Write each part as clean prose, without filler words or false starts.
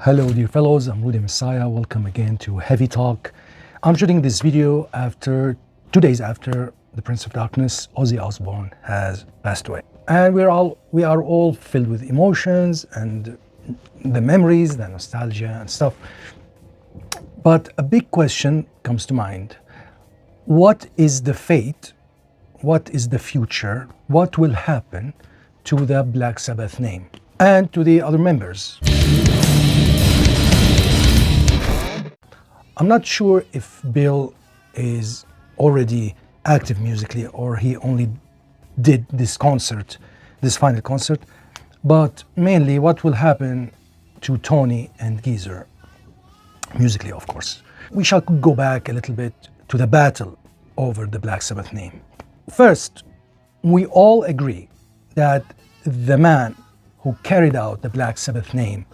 Hello dear fellows, I'm Rudi Messiah. Welcome again to Heavy Talk. I'm shooting this video after 2 days after the Prince of Darkness, Ozzy Osbourne, has passed away. And we are all filled with emotions and the memories, the nostalgia and stuff. But a big question comes to mind. What is the fate? What is the future? What will happen to the Black Sabbath name and to the other members? I'm not sure if Bill is already active musically or he only did this concert, this final concert, but mainly what will happen to Tony and Geezer, musically of course. We shall go back a little bit to the battle over the Black Sabbath name. First, we all agree that the man who carried out the Black Sabbath name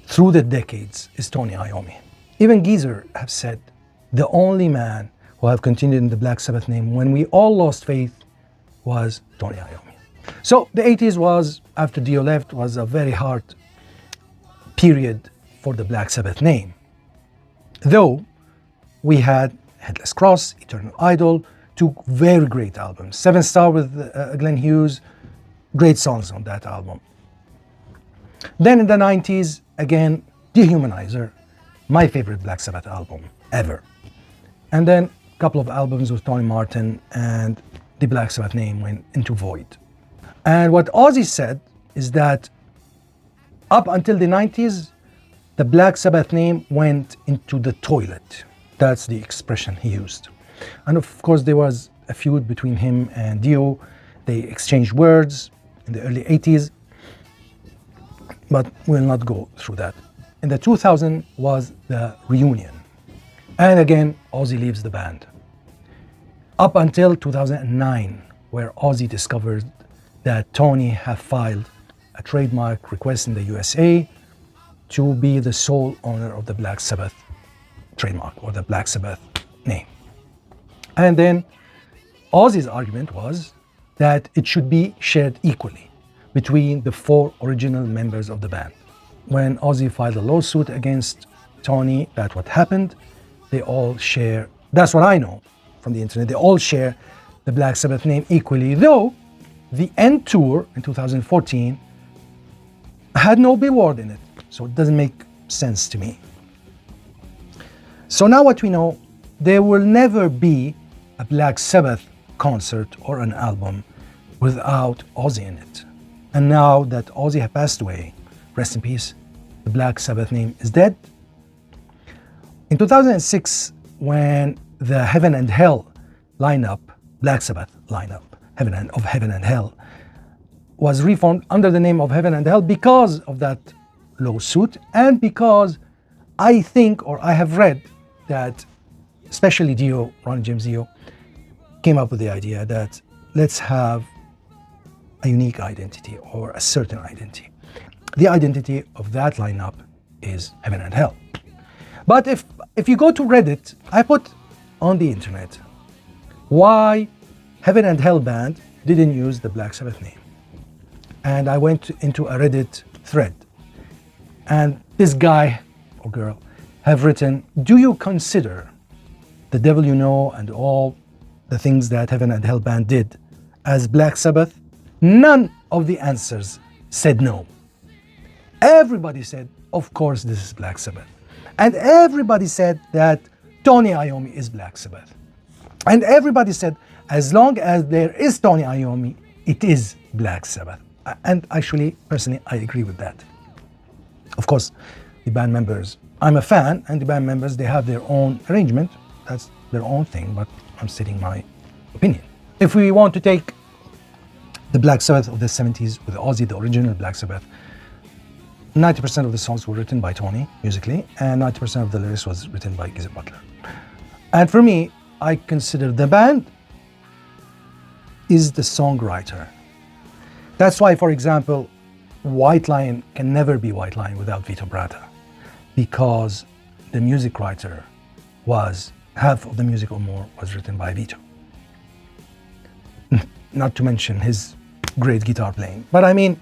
through the decades is Tony Iommi. Even Geezer have said the only man who have continued in the Black Sabbath name when we all lost faith was Tony Iommi. So the 80s was, after Dio left, was a very hard period for the Black Sabbath name. Though we had Headless Cross, Eternal Idol, two very great albums. Seven Star with Glenn Hughes, great songs on that album. Then in the 90s, again, Dehumanizer, my favorite Black Sabbath album ever. And then a couple of albums with Tony Martin, and the Black Sabbath name went into void. And what Ozzy said is that up until the 90s, the Black Sabbath name went into the toilet. That's the expression he used. And of course, there was a feud between him and Dio. They exchanged words in the early 80s, but we'll not go through that. In the 2000 was the reunion. And again, Ozzy leaves the band. Up until 2009, where Ozzy discovered that Tony had filed a trademark request in the USA to be the sole owner of the Black Sabbath trademark or the Black Sabbath name. And then Ozzy's argument was that it should be shared equally between the four original members of the band. When Ozzy filed a lawsuit against Tony, that's what happened. They all share, that's what I know from the internet, they all share the Black Sabbath name equally, though the End Tour in 2014 had no billboard in it, so it doesn't make sense to me. So now what we know, there will never be a Black Sabbath concert or an album without Ozzy in it. And now that Ozzy has passed away, rest in peace, the Black Sabbath name is dead. In 2006, when the Heaven and Hell lineup, Black Sabbath lineup, Heaven and Hell, was reformed under the name of Heaven and Hell because of that lawsuit, and because I think, or I have read, that especially Dio, Ronnie James Dio, came up with the idea that let's have a unique identity or a certain identity. The identity of that lineup is Heaven and Hell. But if you go to Reddit, I put on the internet why Heaven and Hell band didn't use the Black Sabbath name. And I went into a Reddit thread. And this guy or girl have written, do you consider The Devil You Know and all the things that Heaven and Hell band did as Black Sabbath? None of the answers said no. Everybody said, of course, this is Black Sabbath. And everybody said that Tony Iommi is Black Sabbath. And everybody said, as long as there is Tony Iommi, it is Black Sabbath. And actually, personally, I agree with that. Of course, the band members, I'm a fan, and the band members, they have their own arrangement. That's their own thing, but I'm stating my opinion. If we want to take the Black Sabbath of the 70s with Ozzy, the original Black Sabbath, 90% of the songs were written by Tony musically, and 90% of the lyrics was written by Geezer Butler. And for me, I consider the band is the songwriter. That's why, for example, White Lion can never be White Lion without Vito Bratta, because the music writer was, half of the music or more was written by Vito. Not to mention his great guitar playing. But I mean,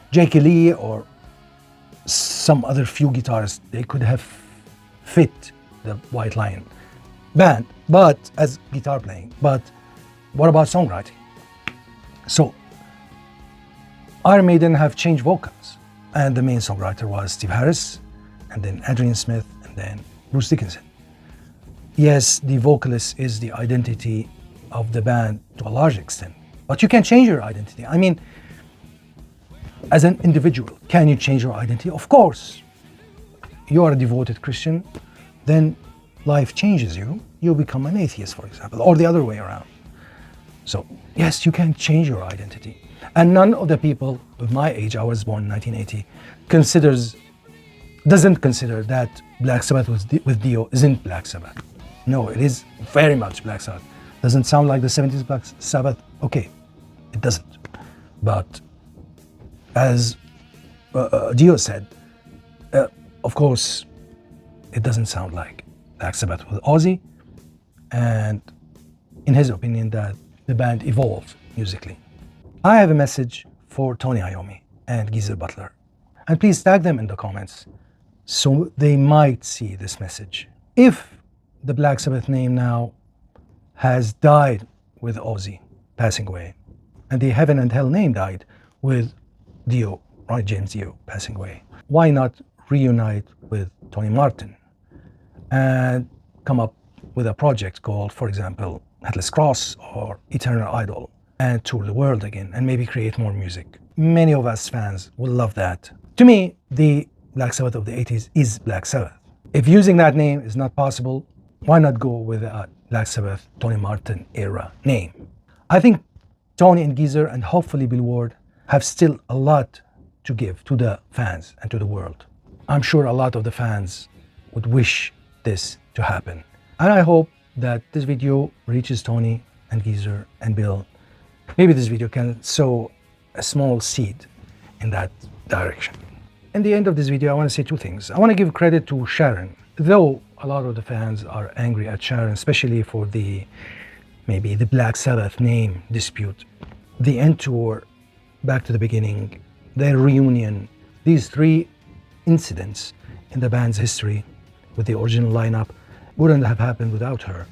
Jake Lee or some other few guitarists, they could have fit the White Lion band, but as guitar playing. But what about songwriting? So Iron Maiden have changed vocals, and the main songwriter was Steve Harris, and then Adrian Smith, and then Bruce Dickinson. Yes, the vocalist is the identity of the band to a large extent, but you can change your identity. I mean, as an individual, can you change your identity? Of course. You are a devoted Christian, then life changes you. You become an atheist, for example, or the other way around. So, yes, you can change your identity. And none of the people of my age, I was born in 1980, doesn't consider that Black Sabbath with Dio isn't Black Sabbath. No, it is very much Black Sabbath. Doesn't sound like the 70s Black Sabbath? Okay, it doesn't. But as Dio said, of course, it doesn't sound like Black Sabbath with Ozzy, and in his opinion that the band evolved musically. I have a message for Tony Iommi and Geezer Butler, and please tag them in the comments so they might see this message. If the Black Sabbath name now has died with Ozzy passing away, and the Heaven and Hell name died with Dio, Ronnie James Dio, passing away, why not reunite with Tony Martin and come up with a project called, for example, Headless Cross or Eternal Idol, and tour the world again and maybe create more music? Many of us fans will love that. To me, the Black Sabbath of the 80s is Black Sabbath. If using that name is not possible, why not go with a Black Sabbath Tony Martin era name? I think Tony and Geezer, and hopefully Bill Ward, have still a lot to give to the fans and to the world. I'm sure a lot of the fans would wish this to happen. And I hope that this video reaches Tony and Geezer and Bill. Maybe this video can sow a small seed in that direction. In the end of this video, I want to say two things. I want to give credit to Sharon. Though a lot of the fans are angry at Sharon, especially for maybe the Black Sabbath name dispute, the end tour, Back to the Beginning, their reunion, these three incidents in the band's history with the original lineup wouldn't have happened without her.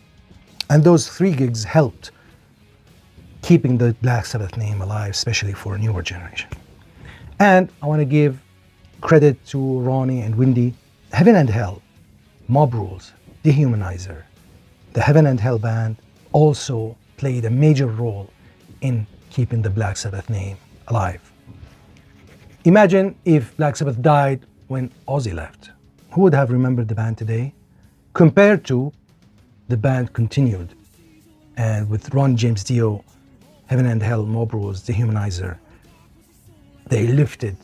And those three gigs helped keeping the Black Sabbath name alive, especially for a newer generation. And I want to give credit to Ronnie and Wendy. Heaven and Hell, Mob Rules, Dehumanizer, the Heaven and Hell band also played a major role in keeping the Black Sabbath name alive. Imagine if Black Sabbath died when Ozzy left. Who would have remembered the band today? Compared to the band continued, and with Ron James Dio, Heaven and Hell, Mob Rules, Dehumanizer, they lifted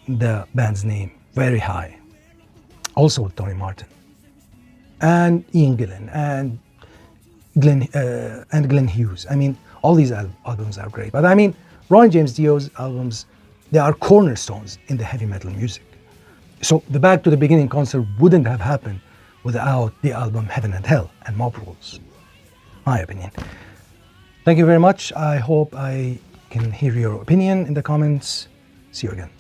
the band's name very high. Also with Tony Martin and Ian Gillan and Glenn Hughes. I mean, all these albums are great. But I mean, Ron James Dio's albums, they are cornerstones in the heavy metal music. So the Back to the Beginning concert wouldn't have happened without the album Heaven and Hell and Mob Rules, my opinion. Thank you very much. I hope I can hear your opinion in the comments. See you again.